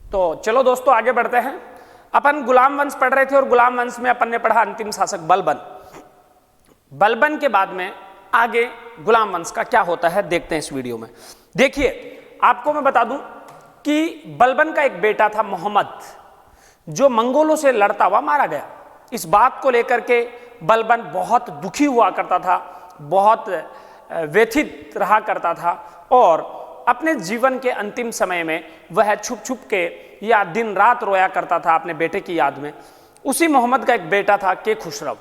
तो चलो दोस्तों आगे बढ़ते हैं। अपन गुलाम वंश पढ़ रहे थे और गुलाम वंश में अपन ने पढ़ा अंतिम शासक बलबन। बलबन के बाद में आगे गुलाम वंश का क्या होता है देखते हैं इस वीडियो में। देखिए आपको मैं बता दूं कि बलबन का एक बेटा था मोहम्मद, जो मंगोलों से लड़ता हुआ मारा गया। इस बात को लेकर के बलबन बहुत दुखी हुआ करता था, बहुत व्यथित रहा करता था और अपने जीवन के अंतिम समय में वह छुप छुप के या दिन रात रोया करता था अपने बेटे की याद में। उसी मोहम्मद का एक बेटा था के खुसरो,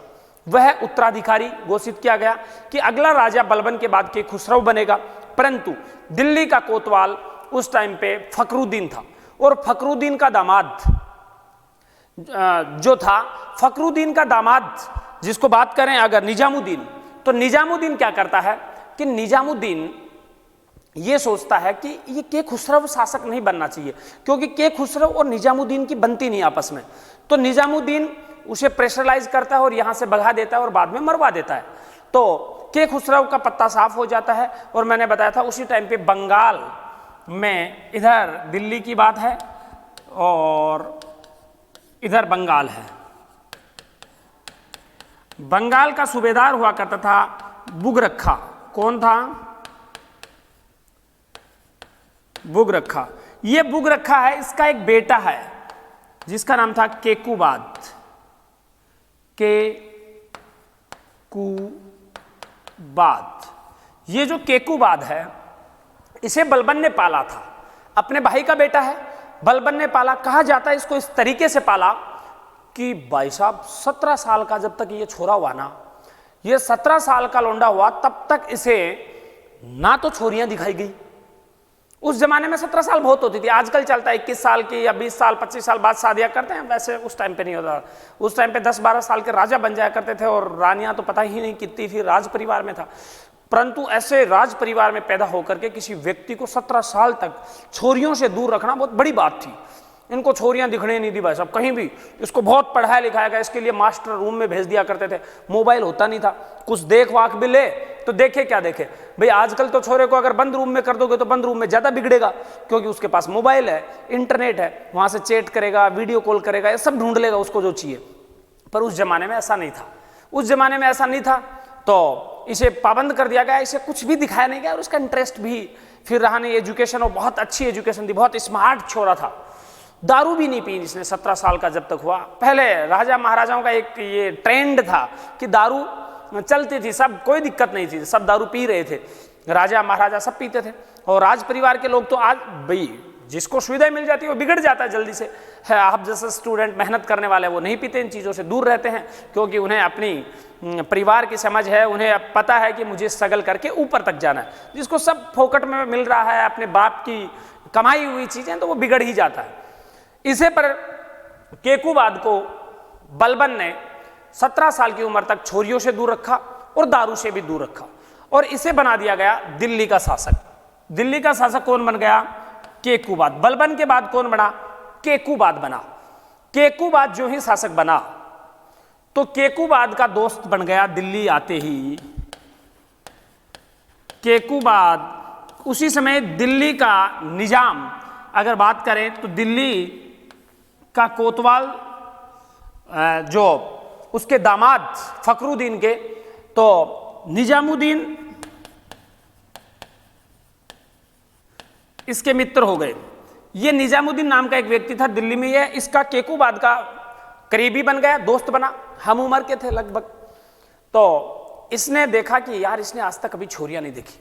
वह उत्तराधिकारी घोषित किया गया कि अगला राजा बलबन के बाद के खुसरो बनेगा। परंतु दिल्ली का कोतवाल उस टाइम पे फखरुद्दीन था और फखरुद्दीन का दामाद जो था, फखरुद्दीन का दामाद जिसको बात करें अगर निजामुद्दीन, तो निजामुद्दीन क्या करता है कि निजामुद्दीन ये सोचता है कि ये के खुसरो शासक नहीं बनना चाहिए, क्योंकि के खुसरो और निजामुद्दीन की बनती नहीं आपस में। तो निजामुद्दीन उसे प्रेशराइज करता है और यहां से भगा देता है और बाद में मरवा देता है। तो के खुसरो का पत्ता साफ हो जाता है और मैंने बताया था उसी टाइम पे बंगाल में, इधर दिल्ली की बात है और इधर बंगाल है, बंगाल का सूबेदार हुआ करता था बुगरखा। कौन था? बुगरखा। ये बुगरखा है, इसका एक बेटा है जिसका नाम था केकुबाद। केकुबाद, ये जो केकुबाद है इसे बलबन ने पाला था, अपने भाई का बेटा है, बलबन ने पाला। कहा जाता है इसको इस तरीके से पाला कि भाई साहब 17 साल का जब तक ये छोरा हुआ ना, ये 17 साल का लौंडा हुआ तब तक इसे ना तो छोरियां दिखाई गई। उस जमाने में 17 साल बहुत होती थी, आजकल चलता है 21 साल की या 20 साल 25 साल बाद शादियां करते हैं, वैसे उस टाइम पे नहीं होता। उस टाइम पे 10-12 साल के राजा बन जाया करते थे और रानियां तो पता ही नहीं कितनी थी, राज परिवार में था। परंतु ऐसे राज परिवार में पैदा होकर के किसी व्यक्ति को 17 साल तक छोरियों से दूर रखना बहुत बड़ी बात थी। इनको छोरियां दिखने नहीं दी भाई साहब कहीं भी। इसको बहुत पढ़ाया लिखाया गया, इसके लिए मास्टर रूम में भेज दिया करते थे, मोबाइल होता नहीं था, कुछ देख वाक भी ले तो देखे क्या देखे भाई। आजकल तो छोरे को अगर बंद रूम में कर दोगे तो बंद रूम में ज्यादा बिगड़ेगा, क्योंकि उसके पास मोबाइल है, इंटरनेट है, वहां से चैट करेगा, वीडियो कॉल करेगा, ये सब ढूंढ लेगा उसको जो चाहिए। पर उस जमाने में ऐसा नहीं था, उस जमाने में ऐसा नहीं था। तो इसे पाबंद कर दिया गया, इसे कुछ भी दिखाया नहीं गया और उसका इंटरेस्ट भी फिर रहा नहीं। एजुकेशन और बहुत अच्छी एजुकेशन थी, बहुत स्मार्ट छोरा था। दारू भी नहीं पी इसने 17 साल का जब तक हुआ। पहले राजा महाराजाओं का एक ये ट्रेंड था कि दारू चलती थी, सब कोई दिक्कत नहीं थी, सब दारू पी रहे थे, राजा महाराजा सब पीते थे। और राज परिवार के लोग तो आज भाई जिसको सुविधा मिल जाती है वो बिगड़ जाता है जल्दी से है। आप जैसे स्टूडेंट मेहनत करने वाले वो नहीं पीते, इन चीज़ों से दूर रहते हैं, क्योंकि उन्हें अपनी परिवार की समझ है, उन्हें अब पता है कि मुझे स्ट्रगल करके ऊपर तक जाना है। जिसको सब फोकट में मिल रहा है, अपने बाप की कमाई हुई चीज़ें, तो वो बिगड़ ही जाता है। इसे पर केकुबाद को बलबन ने 17 साल की उम्र तक छोरियों से दूर रखा और दारू से भी दूर रखा और इसे बना दिया गया दिल्ली का शासक। दिल्ली का शासक कौन बन गया? केकुबाद। बलबन के बाद कौन बना? केकुबाद बना। केकुबाद जो ही शासक बना तो केकुबाद का दोस्त बन गया दिल्ली आते ही केकुबाद। उसी समय दिल्ली का निजाम अगर बात करें तो दिल्ली का कोतवाल जो उसके दामाद फखरुद्दीन के, तो निजामुद्दीन इसके मित्र हो गए। ये निजामुद्दीन नाम का एक व्यक्ति था दिल्ली में, ये इसका केकुबाद का करीबी बन गया, दोस्त बना, हम उम्र के थे लगभग। तो इसने देखा कि यार इसने आज तक कभी छोरियां नहीं देखी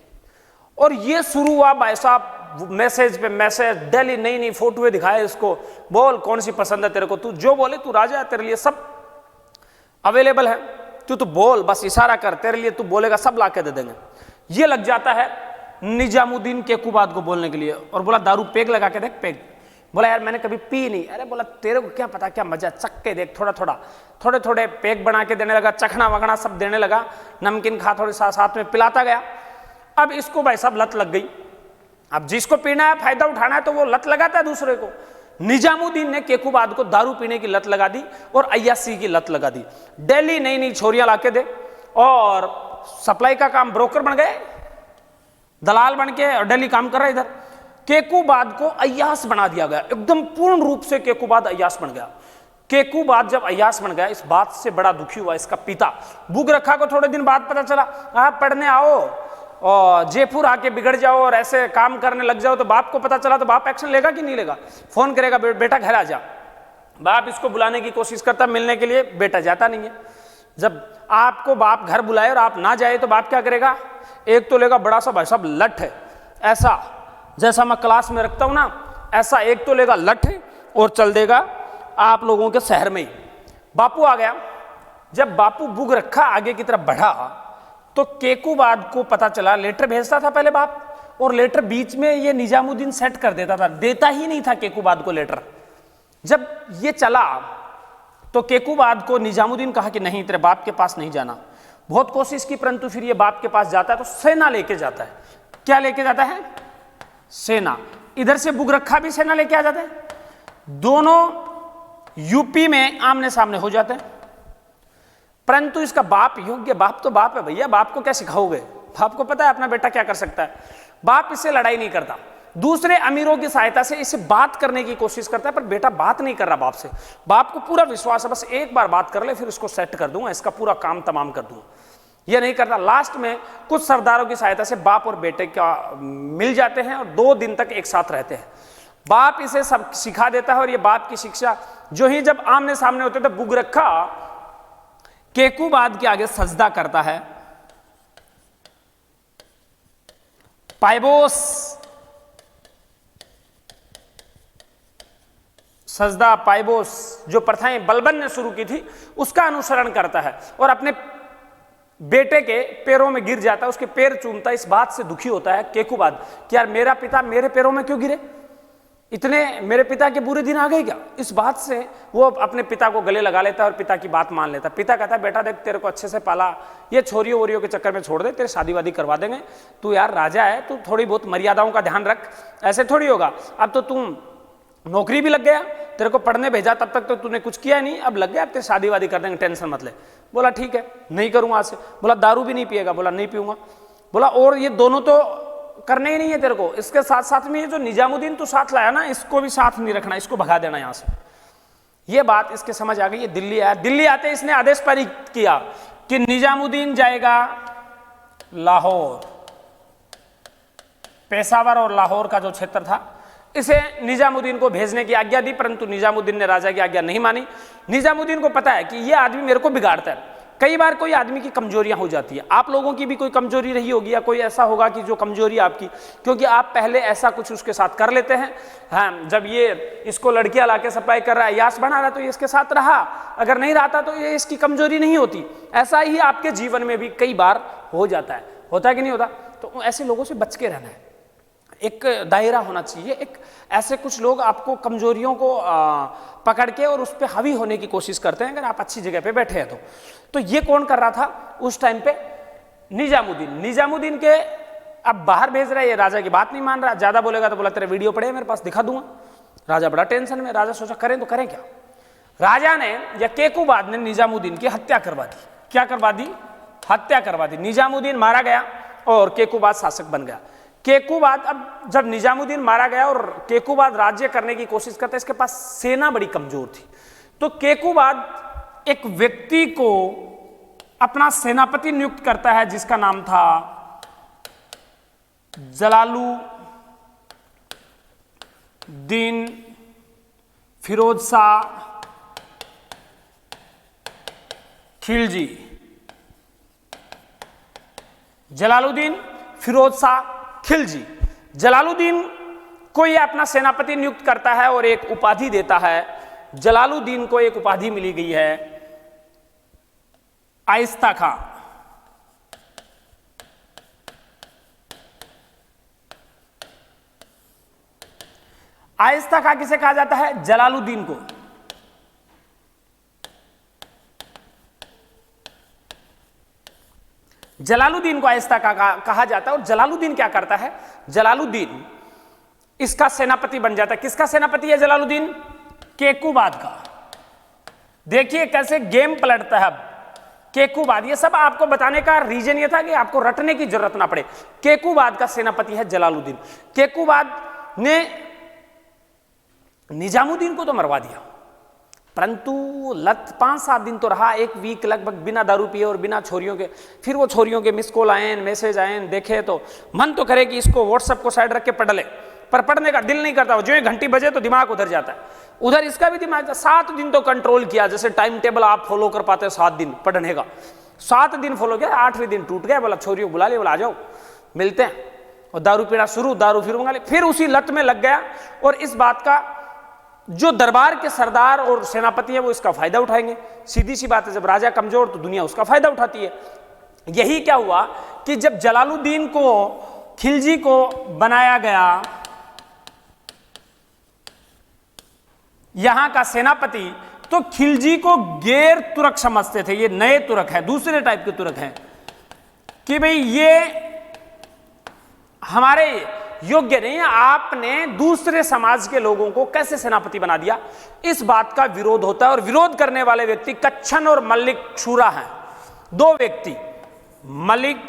और ये शुरू हुआ भाई साहब मैसेज पे मैसेज, डेली नई नई फोटोएं दिखाए इसको, बोल कौन सी पसंद है तेरे को, तू जो बोले, तू राजा है, तेरे लिए सब अवेलेबल है, तू तो बोल, बस इशारा कर, तेरे लिए तू बोलेगा सब ला के दे देंगे। ये लग जाता है निजामुद्दीन केकुबाद को बोलने के लिए और बोला दारू पेग लगा के देख, पेग। बोला यार मैंने कभी पी नहीं। अरे बोला तेरे को क्या पता क्या मजा, चख के देख, थोड़ा थोड़ा थोड़े थोड़े पेग बना के देने लगा, चखना वगना सब देने लगा, नमकीन खा थोड़े साथ में पिलाता गया। अब इसको भाई साहब लत लग गई। अब जिसको पीना है, फायदा उठाना है, तो वो लत लगाता है दूसरे को। निजामुद्दीन ने केकुबाद को दारू पीने की लत लगा दी और अय्यासी की लत लगा दी। डेली नई नई छोरियां लाके दे और सप्लाई का काम, ब्रोकर बन गए, दलाल बन के और डेली काम कर रहे इधर। केकुबाद को अय्यास बना दिया गया, एकदम पूर्ण रूप से केकुबाद अय्यास बन गया। केकुबाद जब अय्यास बन गया, इस बात से बड़ा दुखी हुआ इसका पिता। बुगरखा को थोड़े दिन बाद पता चला, आप पढ़ने आओ और जयपुर आके बिगड़ जाओ और ऐसे काम करने लग जाओ, तो बाप को पता चला तो बाप एक्शन लेगा कि नहीं लेगा? फोन करेगा, बेटा घर आ जा। बाप इसको बुलाने की कोशिश करता मिलने के लिए, बेटा जाता नहीं है। जब आपको बाप घर बुलाए और आप ना जाए तो बाप क्या करेगा? एक तो लेगा बड़ा सा, भाई साहब लठ है ऐसा, जैसा मैं क्लास में रखता हूं ना ऐसा, एक तो लेगा लठ और चल देगा आप लोगों के शहर में ही। बापू आ गया। जब बापू बुगरखा आगे की तरफ बढ़ा तो केकुबाद को पता चला, लेटर भेजता था पहले बाप, और लेटर बीच में ये निजामुद्दीन सेट कर देता था, देता ही नहीं था केकुबाद को लेटर। जब ये चला तो केकुबाद को निजामुद्दीन कहा कि नहीं, तेरे बाप के पास नहीं जाना। बहुत कोशिश की, परंतु फिर ये बाप के पास जाता है तो सेना लेके जाता है। क्या लेके जाता है? सेना। इधर से बुगरखा भी सेना लेके आ जाता है, दोनों यूपी में आमने सामने हो जाते हैं। परंतु इसका बाप योग्य, बाप तो बाप है भैया, बाप को क्या सिखाओगे? बाप को पता है अपना बेटा क्या कर सकता है। बाप इससे लड़ाई नहीं करता, दूसरे अमीरों की सहायता से इसे बात करने की कोशिश करता है, पर बेटा बात नहीं कर रहा बाप से। बाप को पूरा विश्वास है, बस एक बार बात कर ले फिर इसको सेट कर दूंगा, इसका पूरा काम तमाम कर दूंगा। यह नहीं करता। लास्ट में कुछ सरदारों की सहायता से बाप और बेटे का मिल जाते हैं और 2 दिन तक एक साथ रहते हैं। बाप इसे सब सिखा देता है और ये बाप की शिक्षा जो ही जब आमने सामने होते थे, बुगरखा केकुबाद के आगे सजदा करता है। पाइबोस सजदा, पाइबोस जो प्रथाएं बलबन ने शुरू की थी उसका अनुसरण करता है और अपने बेटे के पैरों में गिर जाता है, उसके पैर चूमता है। इस बात से दुखी होता है केकुबाद कि यार मेरा पिता मेरे पैरों में क्यों गिरे, इतने मेरे पिता के बुरे दिन आ गए क्या? इस बात से वो अपने पिता को गले लगा लेता है और पिता की बात मान लेता है। पिता कहता है बेटा देख, तेरे को अच्छे से पाला, ये छोरियों वोरियों के चक्कर में छोड़ दे, तेरे शादी वादी करवा देंगे, तू यार राजा है, तू थोड़ी बहुत मर्यादाओं का ध्यान रख, ऐसे थोड़ी होगा। अब तो तुम नौकरी भी लग गया, तेरे को पढ़ने भेजा तब तक तो तूने कुछ किया नहीं, अब लग गया, अब तेरे शादी वादी कर देंगे, टेंशन मत ले। बोला ठीक है, नहीं करूंगा आज से। बोला दारू भी नहीं पिएगा? बोला नहीं पीऊंगा। बोला और ये दोनों तो करने ही नहीं है तेरे को, इसके साथ साथ में ये जो निजामुद्दीन तू साथ लाया ना, इसको भी साथ नहीं रखना, इसको भगा देना यहां से। ये बात इसके समझ आ गई। ये दिल्ली आया। दिल्ली आते इसने आदेश पारित किया कि निजामुद्दीन जाएगा लाहौर। पेशावर और लाहौर का जो क्षेत्र था, इसे निजामुद्दीन को भेजने की आज्ञा दी, परंतु निजामुद्दीन ने राजा की आज्ञा नहीं मानी। निजामुद्दीन को पता है कि ये आदमी मेरे को बिगाड़ता है। कई बार कोई आदमी की कमजोरियां हो जाती है, आप लोगों की भी कोई कमजोरी रही होगी या कोई ऐसा होगा कि जो कमजोरी आपकी, क्योंकि आप पहले ऐसा कुछ उसके साथ कर लेते हैं। हाँ, जब ये इसको लड़कियां लाके सप्लाई कर रहा है, यास बना रहा है, तो ये इसके साथ रहा, अगर नहीं रहता तो ये इसकी कमजोरी नहीं होती। ऐसा ही आपके जीवन में भी कई बार हो जाता है, होता है कि नहीं होता? तो ऐसे लोगों से बच के रहना है, एक दायरा होना चाहिए। एक ऐसे कुछ लोग आपको कमजोरियों को पकड़ के और उस पर हावी होने की कोशिश करते हैं, अगर आप अच्छी जगह पे बैठे हैं तो ये कौन कर रहा था उस टाइम पे? निजामुद्दीन। निजामुद्दीन के अब बाहर भेज रहा है, ये राजा की बात नहीं मान रहा, ज्यादा बोलेगा तो बोला तेरे वीडियो पड़े मेरे पास, दिखा दूंगा। राजा बड़ा टेंशन में। राजा सोचा करें तो करें क्या? राजा ने या केकुबाद ने निजामुद्दीन की हत्या करवा दी। क्या करवा दी? हत्या करवा दी। निजामुद्दीन मारा गया और केकुबाद शासक बन गया। केकुबाद, अब जब निजामुद्दीन मारा गया और केकुबाद राज्य करने की कोशिश करता, इसके पास सेना बड़ी कमजोर थी, तो केकुबाद एक व्यक्ति को अपना सेनापति नियुक्त करता है जिसका नाम था जलालुद्दीन फिरोज शाह खिलजी। जलालुद्दीन फिरोज शाह खिलजी। जलालुद्दीन को यह अपना सेनापति नियुक्त करता है और एक उपाधि देता है। जलालुद्दीन को एक उपाधि मिली गई है आइस्ता खां। आइस्ता खां किसे कहा जाता है? जलालुद्दीन को। जलालुद्दीन को आइस्ता खां कहा जाता है। और जलालुद्दीन क्या करता है? जलालुद्दीन इसका सेनापति बन जाता है। किसका सेनापति है जलालुद्दीन? केकुबाद का। देखिए कैसे गेम पलटता है अब केकुबाद। ये सब आपको बताने का रीजन ये था कि आपको रटने की जरूरत ना पड़े। केकुबाद का सेनापति है जलालुद्दीन। केकुबाद ने निजामुद्दीन को तो मरवा दिया, परंतु लत 5-7 दिन तो रहा, 1 वीक लगभग बिना दारू पिए और बिना छोरियों के। फिर वो छोरियों के मिस कॉल आए, मैसेज आए, देखे तो मन तो करे कि इसको व्हाट्सएप को साइड रख के पढ़ ले, पर पढ़ने का दिल नहीं करता। जो 1 घंटी बजे तो दिमाग उधर जाता है, उधर इसका भी दिमाग। 7 दिन तो कंट्रोल किया, जैसे टाइम टेबल आप फॉलो कर पाते हो 7 दिन पढ़ने का, 7 दिन फॉलो किया, 8वें दिन टूट गया। बोला छोरियों बुला लिया, बोला आ जाओ मिलते हैं, और दारू पीना शुरू, दारू फिर मंगा ली, फिर उसी लत में लग गया। और इस बात का जो दरबार के सरदार और सेनापति है वो इसका फायदा उठाएंगे। सीधी सी बात है, जब राजा कमजोर तो दुनिया उसका फायदा उठाती है। यही क्या हुआ कि जब जलालुद्दीन को खिलजी को बनाया गया यहां का सेनापति, तो खिलजी को गैर तुर्क समझते थे। ये नए तुर्क है, दूसरे टाइप के तुर्क हैं, कि भाई ये हमारे योग्य नहीं है, आपने दूसरे समाज के लोगों को कैसे सेनापति बना दिया। इस बात का विरोध होता है, और विरोध करने वाले व्यक्ति कच्छन और मलिक शूरा हैं, 2 व्यक्ति, मलिक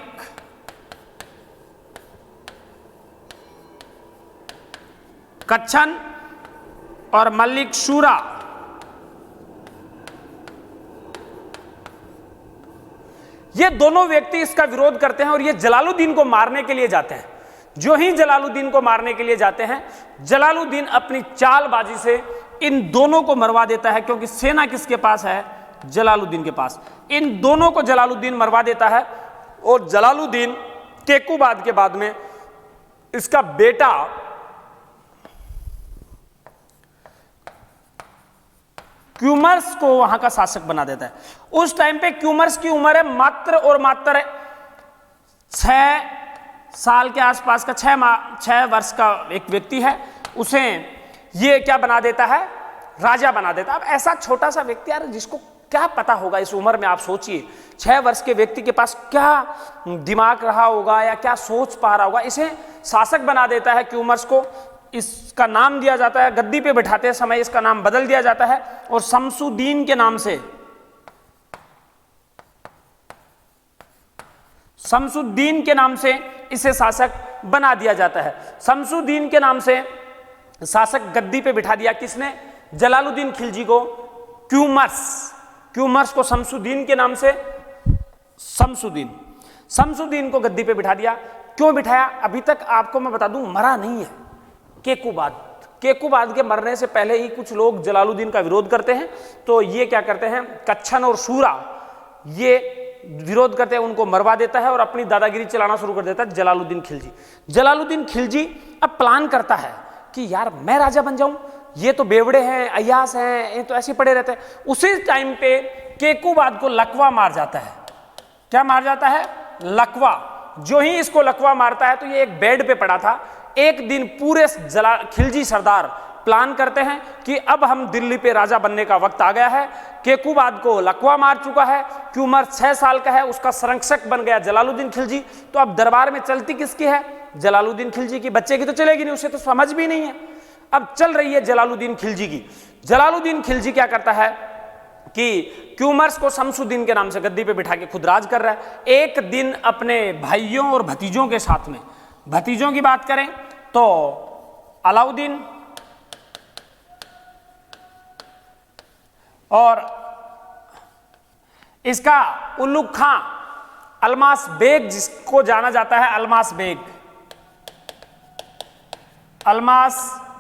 कच्छन और मलिक शूरा। ये दोनों व्यक्ति इसका विरोध करते हैं और ये जलालुद्दीन को मारने के लिए जाते हैं। जो ही जलालुद्दीन को मारने के लिए जाते हैं, जलालुद्दीन अपनी चालबाजी से इन दोनों को मरवा देता है, क्योंकि सेना किसके पास है? जलालुद्दीन के पास। इन दोनों को जलालुद्दीन मरवा देता है, और जलालुद्दीन केकुबाद के बाद में इसका बेटा क्यूमर्स को वहां का शासक बना देता है। उस टाइम पे क्यूमर्स की उम्र है मात्र और मात्र 6 साल के आसपास का, 6 वर्ष का एक व्यक्ति है। उसे ये क्या बना देता है? राजा बना देता है। अब ऐसा छोटा सा व्यक्ति यार, जिसको क्या पता होगा इस उम्र में, आप सोचिए 6 वर्ष के व्यक्ति के पास क्या दिमाग रहा होगा या क्या सोच पा रहा होगा। इसे शासक बना देता है क्यूमर्स को। इसका नाम दिया जाता है, गद्दी पे बिठाते समय इसका नाम बदल दिया जाता है और शमसुद्दीन के नाम से, शमसुद्दीन के नाम से इसे शासक बना दिया जाता है। शमसुद्दीन के नाम से शासक गद्दी पे बिठा दिया किसने? जलालुद्दीन खिलजी को। क्यूमर्स को शमसुद्दीन के नाम से शमसुद्दीन को गद्दी पे बिठा दिया। क्यों बिठाया? अभी तक आपको मैं बता दूं, मरा नहीं है। केकुबाद के मरने से पहले ही कुछ लोग जलालुद्दीन का विरोध करते हैं, तो ये क्या करते हैं, कच्छन और शूरा ये विरोध करते हैं, उनको मरवा देता है और अपनी दादागिरी चलाना शुरू कर देता है जलालुद्दीन खिलजी अब प्लान करता है कि यार मैं राजा बन जाऊं, ये तो बेवड़े हैं, अय्यास हैं, ये तो ऐसे पड़े रहते हैं। उसी टाइम पे केकुबाद को लकवा मार जाता है। क्या मार जाता है? लकवा। जो ही इसको लकवा मारता है तो ये एक बेड पे पड़ा था। एक दिन पूरे खिलजी सरदार प्लान करते हैं कि अब हम दिल्ली पे राजा बनने का वक्त आ गया है। केकुबाद को लकवा मार चुका है, क्यूमर 6 साल का है, उसका संरक्षक बन गया जलालुद्दीन खिलजी। तो अब दरबार में चलती किसकी है? जलालुद्दीन खिलजी की। बच्चे की तो चलेगी नहीं, उसे तो समझ भी नहीं है। अब चल रही है जलालुद्दीन खिलजी की। जलालुद्दीन खिलजी क्या करता है कि क्यूमर्स को शमसुद्दीन के नाम से गद्दी पे बिठा के खुद राज कर रहा है। एक दिन अपने भाइयों और भतीजों के साथ में, भतीजों की बात करें तो अलाउद्दीन और इसका उल्लुग खां, अल्मास बेग, जिसको जाना जाता है अल्मास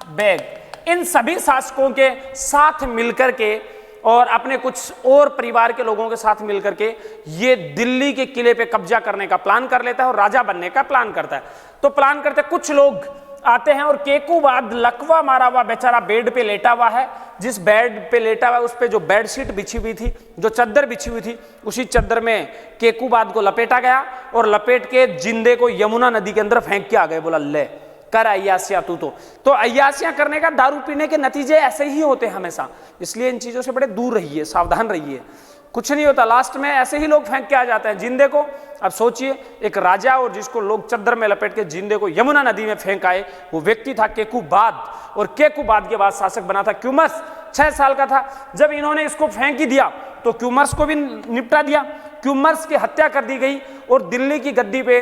बेग, इन सभी शासकों के साथ मिलकर के और अपने कुछ और परिवार के लोगों के साथ मिलकर के ये दिल्ली के किले पे कब्जा करने का प्लान कर लेता है और राजा बनने का प्लान करता है। तो प्लान करते कुछ लोग आते हैं और केकुबाद लकवा मारा हुआ बेचारा बेड पे लेटा हुआ है। जिस बेड पे लेटा हुआ है उस पे जो बेडशीट बिछी हुई थी, जो चादर बिछी हुई थी, उसी चादर में केकुबाद को लपेटा गया और लपेट के जिंदे को यमुना नदी के अंदर फेंक के आ गए। बोला ले कर अय्यासियां तू तो अय्यासियां करने का, दारू पीने के नतीजे ऐसे ही होते हैं हमेशा। इसलिए इन चीजों से बड़े दूर रहिए, सावधान रहिए, कुछ नहीं होता। लास्ट में ऐसे ही लोग फेंक के आ जाते हैं जिंदे को। अब सोचिए, एक राजा और जिसको लोग चादर में लपेट के जिंदे को यमुना नदी में फेंक आए, वो व्यक्ति था केकुबाद। और केकुबाद के बाद शासक बना था क्यूमर्स, 6 साल का था। जब इन्होंने इसको फेंक ही दिया तो क्यूमर्स को भी निपटा दिया। क्यूमर्स की हत्या कर दी गई और दिल्ली की गद्दी पे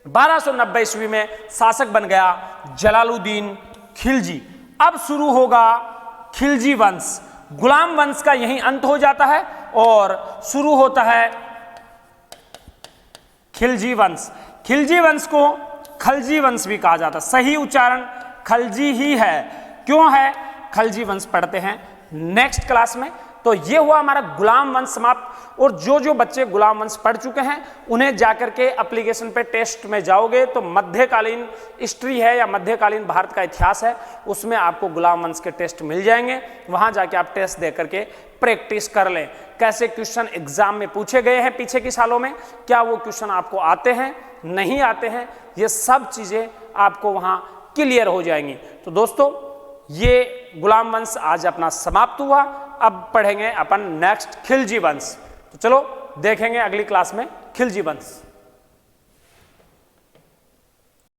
1290 ईस्वी में शासक बन गया जलालुद्दीन खिलजी। अब शुरू होगा खिलजी वंश। गुलाम वंश का यही अंत हो जाता है और शुरू होता है खिलजी वंश। खिलजी वंश को खलजी वंश भी कहा जाता है। सही उच्चारण खलजी ही है। क्यों है? खलजी वंश पढ़ते हैं नेक्स्ट क्लास में। तो ये हुआ हमारा गुलाम वंश समाप्त। और जो जो बच्चे गुलाम वंश पढ़ चुके हैं उन्हें जाकर के एप्लीकेशन पे टेस्ट में जाओगे तो मध्यकालीन हिस्ट्री है या मध्यकालीन भारत का इतिहास है, उसमें आपको गुलाम वंश के टेस्ट मिल जाएंगे। वहां जाके आप टेस्ट दे करके प्रैक्टिस कर लें। कैसे क्वेश्चन एग्जाम में पूछे गए हैं पीछे के सालों में, क्या वो क्वेश्चन आपको आते हैं, नहीं आते हैं, ये सब चीजें आपको वहां क्लियर हो जाएंगी। तो दोस्तों ये गुलाम वंश आज अपना समाप्त हुआ। अब पढ़ेंगे अपन नेक्स्ट खिलजी वंश। तो चलो देखेंगे अगली क्लास में खिलजी वंश।